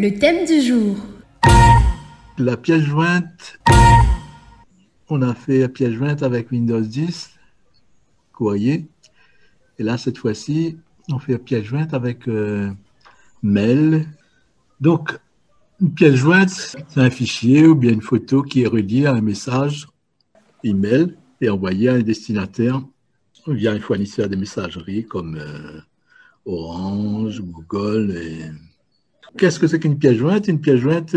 Le thème du jour. La pièce jointe, on a fait la pièce jointe avec Windows 10, courrier. Et là, cette fois-ci, on fait la pièce jointe avec mail. Donc, une pièce jointe, c'est un fichier ou bien une photo qui est reliée à un message email et envoyé à un destinataire via un fournisseur de messagerie comme Orange, Google. Qu'est-ce que c'est qu'une pièce jointe? Une pièce jointe,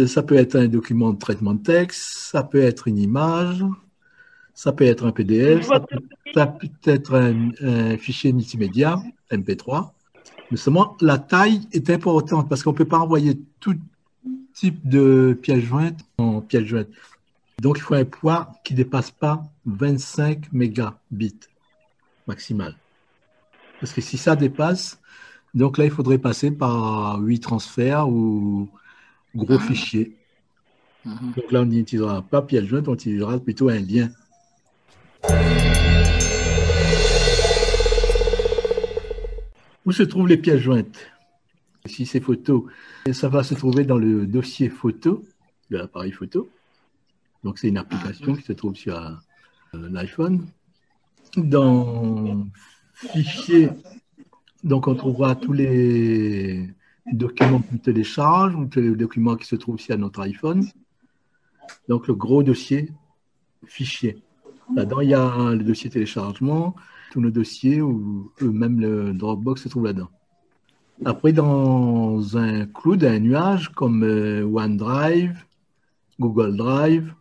ça peut être un document de traitement de texte, ça peut être une image, ça peut être un PDF, ça peut être un fichier multimédia, MP3. Mais seulement, la taille est importante parce qu'on ne peut pas envoyer tout type de pièce jointe en pièce jointe. Donc, il faut un poids qui ne dépasse pas 25 mégabits maximal. Parce que si ça dépasse, donc là, il faudrait passer par 8 transferts ou gros fichiers. Donc là, on n'utilisera pas pièce jointe, on utilisera plutôt un lien. Où se trouvent les pièces jointes? Si c'est photo, ça va se trouver dans le dossier photo de l'appareil photo. Donc, c'est une application qui se trouve sur l'iPhone. Dans Fichier, donc on trouvera tous les documents qu'on télécharge ou tous les documents qui se trouvent sur notre iPhone. Donc, le gros dossier Fichier. Là-dedans, il y a le dossier téléchargement, tous nos dossiers ou même le Dropbox se trouve là-dedans. Après, dans un cloud, un nuage comme OneDrive, Google Drive.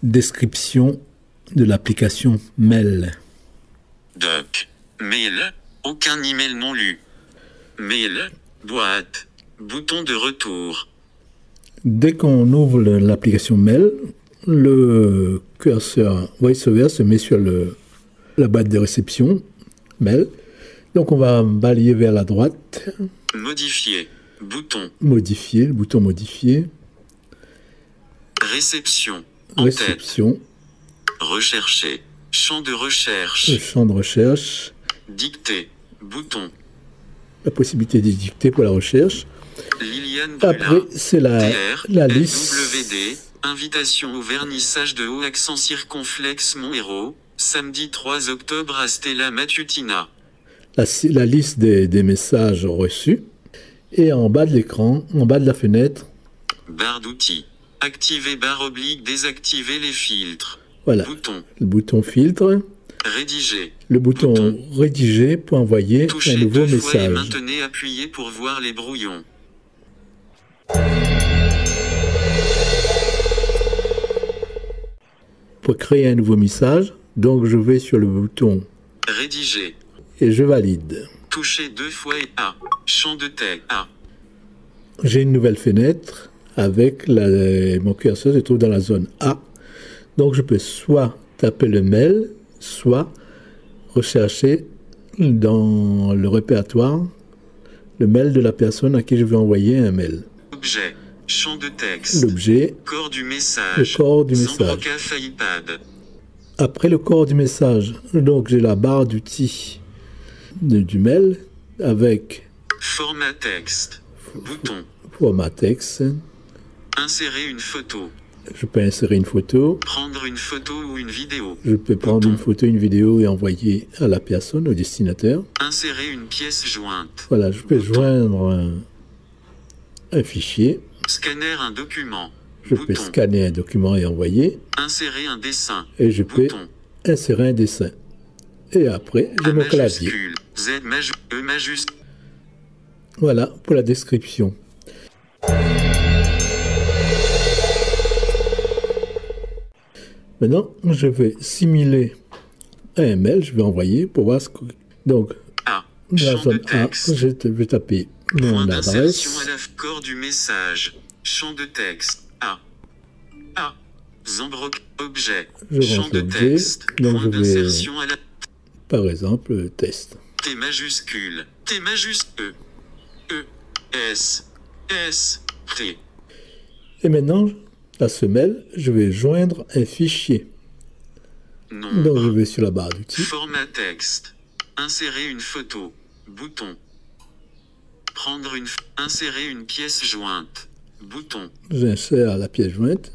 Description de l'application Mail. Doc. Mail. Aucun email non lu. Mail. Boîte. Bouton de retour. Dès qu'on ouvre l'application Mail, le curseur VoiceOver se met sur la boîte de réception Mail. Donc on va balayer vers la droite. Modifier. Bouton. Modifier, le bouton modifier. Réception. Réception. Rechercher. Champ de recherche. Le champ de recherche. Dicter. Bouton. La possibilité de dicter pour la recherche. Liliane Brula. Après, c'est la liste. LWD. Invitation au vernissage de haut accent circonflexe Mon Héros. Samedi 3 octobre à Stella Matutina. La liste des messages reçus. Et en bas de l'écran, en bas de la fenêtre. Barre d'outils. Activer barre oblique, désactiver les filtres. Voilà. Bouton. Le bouton filtre. Rédiger. Le bouton rédiger pour envoyer Touchez un nouveau 2 fois et message. maintenez appuyé pour voir les brouillons. Pour créer un nouveau message, donc je vais sur le bouton Rédiger. et je valide. Touchez 2 fois et A. Champ de texte A. J'ai une nouvelle fenêtre avec mon curseur se trouve dans la zone A. Donc je peux soit taper le mail, soit rechercher dans le répertoire le mail de la personne à qui je vais envoyer un mail. Objet. Champ de texte. L'objet, Corps du message. le corps du message. Zambroca iPad. Après le corps du message, donc j'ai la barre d'outils du mail avec Format texte. Bouton. format texte. Insérer une photo. Je peux insérer une photo. Prendre une photo ou une vidéo. Je peux prendre une photo, une vidéo et envoyer à la personne, au destinataire. Insérer une pièce jointe. Voilà, je peux joindre un fichier. Scanner un document. Je peux scanner un document et envoyer. Insérer un dessin. Et je peux Bouton. insérer un dessin. Et après, j'ai mon clavier. Z majuscule. E majuscule. Voilà pour la description. Maintenant, je vais simuler un mail, je vais envoyer pour voir ce que... Donc, A. dans la Champ de zone A, texte. je vais taper Point mon d'insertion adresse. à la corps du message. Champ de texte. A. A. Zambroc. Objet. Je Champ rentre de l'objet. texte. Donc, Point je vais, d'insertion à la... par exemple, test. T majuscule. T majuscule. E. S. S. T. Et maintenant, à ce mail, je vais joindre un fichier. Nombre. Donc, je vais sur la barre d'outils. Format texte. Insérer une photo. Bouton. Insérer une pièce jointe. Bouton. J'insère la pièce jointe.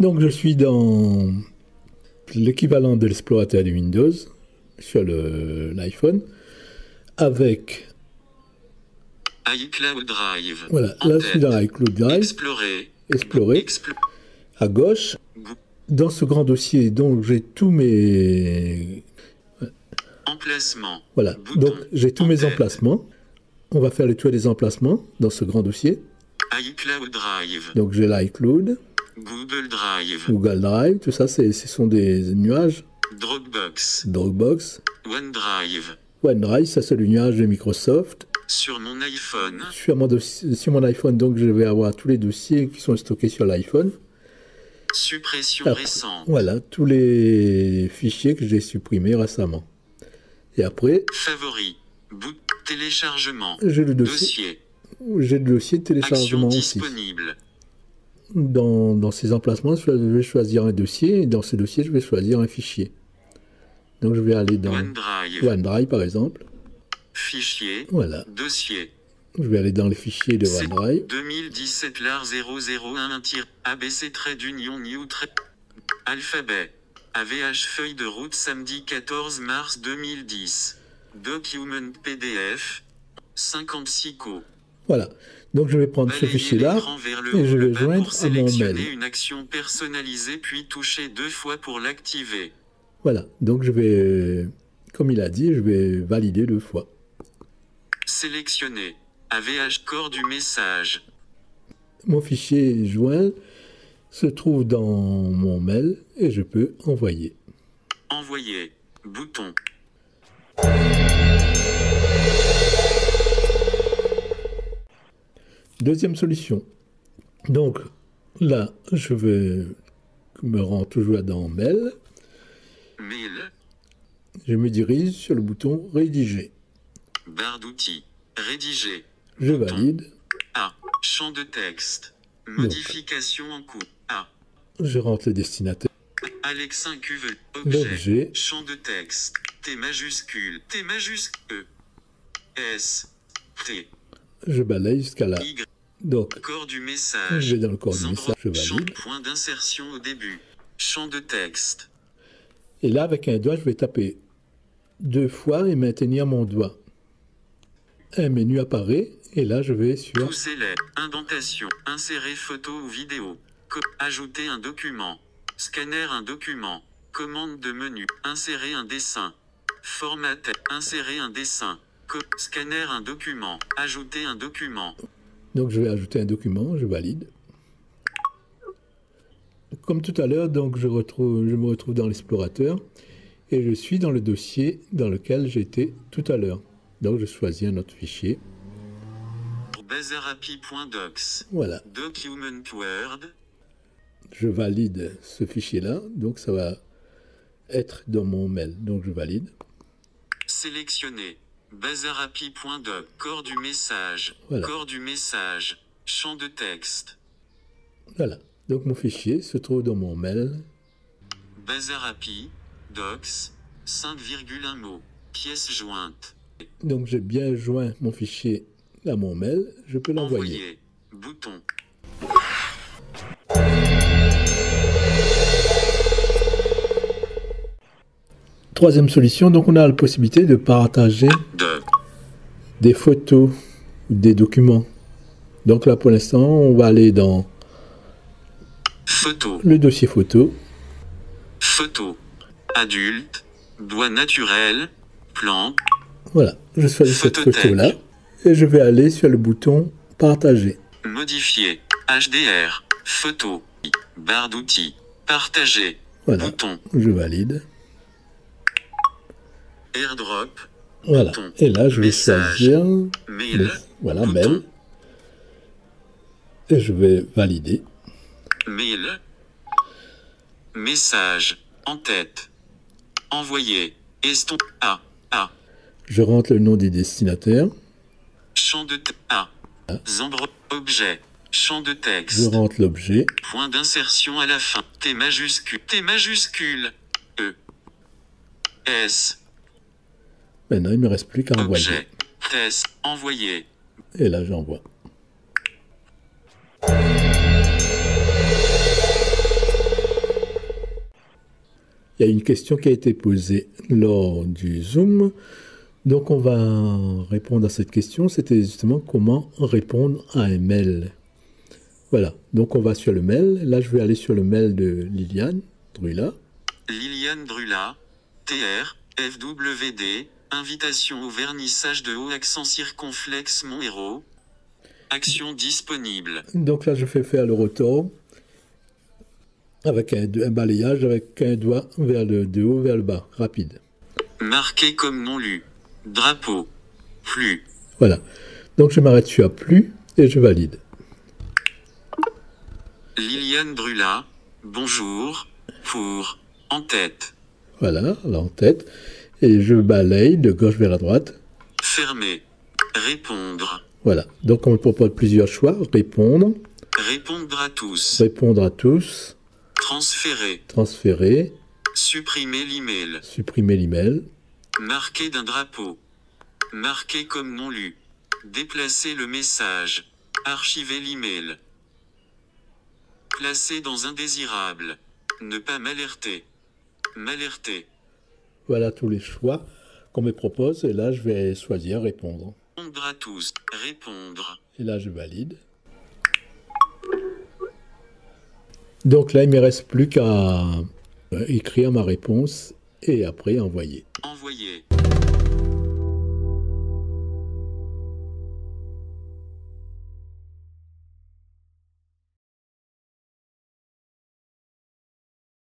Donc je suis dans l'équivalent de l'explorateur de Windows sur l'iPhone avec iCloud Drive. voilà, là je suis dans iCloud Drive. Explorer. À gauche, dans ce grand dossier, donc j'ai tous mes emplacements. Voilà, Bouton. donc j'ai tous mes emplacements. On va faire le tour des emplacements dans ce grand dossier. iCloud Drive. Donc j'ai l'iCloud, Google Drive. Google Drive, tout ça, ce sont des nuages. Dropbox. OneDrive, ça c'est le nuage de Microsoft. Sur mon iPhone. Sur mon iPhone, donc je vais avoir tous les dossiers qui sont stockés sur l'iPhone. Suppression récente. Voilà, tous les fichiers que j'ai supprimés récemment. Et après, Favoris. Téléchargement. J'ai le dossier. J'ai le dossier de téléchargement aussi. Disponible. Dans ces emplacements, je vais choisir un dossier et dans ce dossier, je vais choisir un fichier. Donc je vais aller dans OneDrive par exemple. Fichier. Voilà. Dossier. Je vais aller dans les fichiers de OneDrive. 2017 LAR 001-ABC-Union New Alphabet. AVH feuille de route samedi 14 mars 2010. Document PDF. 56 co. Voilà. Donc je vais prendre ce fichier-là et je vais joindre à mon mail. Une action personnalisée puis toucher 2 fois pour l'activer. Voilà. Donc je vais, comme il a dit, je vais valider 2 fois. Sélectionner. AVH corps du message. Mon fichier joint se trouve dans mon mail et je peux envoyer. Envoyer. Bouton. Deuxième solution. Donc là, je vais me rendre toujours dans Mail. Mail. Je me dirige sur le bouton Rédiger. Barre d'outils. Rédiger. Je valide. A. Champ de texte. Modification en cours. A. Je rentre le destinataire. Alexin Cuve. Objet. Champ de texte. T majuscule. T majuscule. E. S. T. Je balaye jusqu'à là. Y. Donc, corps du message. je vais dans le corps du message, je valide. Point d'insertion au début. Champ de texte. Et là, avec un doigt, je vais taper 2 fois et maintenir mon doigt. Un menu apparaît et là, je vais sur... Pousser les indentation. Insérer photo ou vidéo. Ajouter un document. Scanner un document. Commande de menu. Insérer un dessin. Formater. Insérer un dessin. Scanner un document. Ajouter un document. Donc je vais ajouter un document, je valide. Comme tout à l'heure, donc je me retrouve dans l'explorateur et je suis dans le dossier dans lequel j'étais tout à l'heure. Donc je choisis un autre fichier. Bazarapi.docs. Voilà. Document Word. Je valide ce fichier-là, donc ça va être dans mon mail. Donc je valide. Sélectionner. Bazarapi.doc. Corps du message. Voilà. Corps du message. Champ de texte. Voilà. Donc mon fichier se trouve dans mon mail. Bazarapi. Docs. 5,1 mots. Pièce jointe. Donc j'ai bien joint mon fichier à mon mail. Je peux l'envoyer. Envoyer. Bouton. Troisième solution, donc on a la possibilité de partager des photos ou des documents. Donc là pour l'instant, on va aller dans Photo. le dossier photo. Photo. Adulte. Doigt naturel. Plan. Voilà, je choisis cette Photothèque. photo-là et je vais aller sur le bouton partager. Modifier. HDR. Photo. Barre d'outils. Partager. Voilà, Bouton. je valide. AirDrop. Voilà, Bouton. et là je vais Message. choisir Mail. voilà, Bouton. mail. Et je vais valider. Mail. Message. En tête. Envoyer. Estompe. A. Je rentre le nom du destinataire. Champ de texte. A. Zambro. Objet. Champ de texte. Je rentre l'objet. Point d'insertion à la fin. T majuscule. T majuscule. E. S. Maintenant, il ne me reste plus qu'à envoyer. Objet. Test. Envoyer. Et là, j'envoie. Il y a une question qui a été posée lors du Zoom. Donc, on va répondre à cette question. C'était justement comment répondre à un mail. Voilà. Donc, on va sur le mail. Là, je vais aller sur le mail de Liliane Drula. Liliane Drula. TR. FWD. Invitation au vernissage de haut accent circonflexe Mon Héros. Action disponible. Donc là, je fais faire le retour avec un balayage avec un doigt vers de haut vers le bas, rapide. Marqué comme non lu. Drapeau. Plus. Voilà. Donc je m'arrête sur plus et je valide. Liliane Drula. Bonjour. Pour. En tête. Voilà, là en tête. Et je balaye de gauche vers la droite. Fermé. Répondre. Voilà. Donc on me propose plusieurs choix. Répondre. Répondre à tous. Répondre à tous. Transférer. Transférer. Supprimer l'email. Supprimer l'email. Marquer d'un drapeau. Marquer comme non lu. Déplacer le message. Archiver l'email. Placer dans indésirable. Ne pas m'alerter. M'alerter. Voilà tous les choix qu'on me propose. Et là, je vais choisir répondre. Répondre à tous. Répondre. Et là, je valide. Donc là, il ne me reste plus qu'à écrire ma réponse et après envoyer. Envoyer.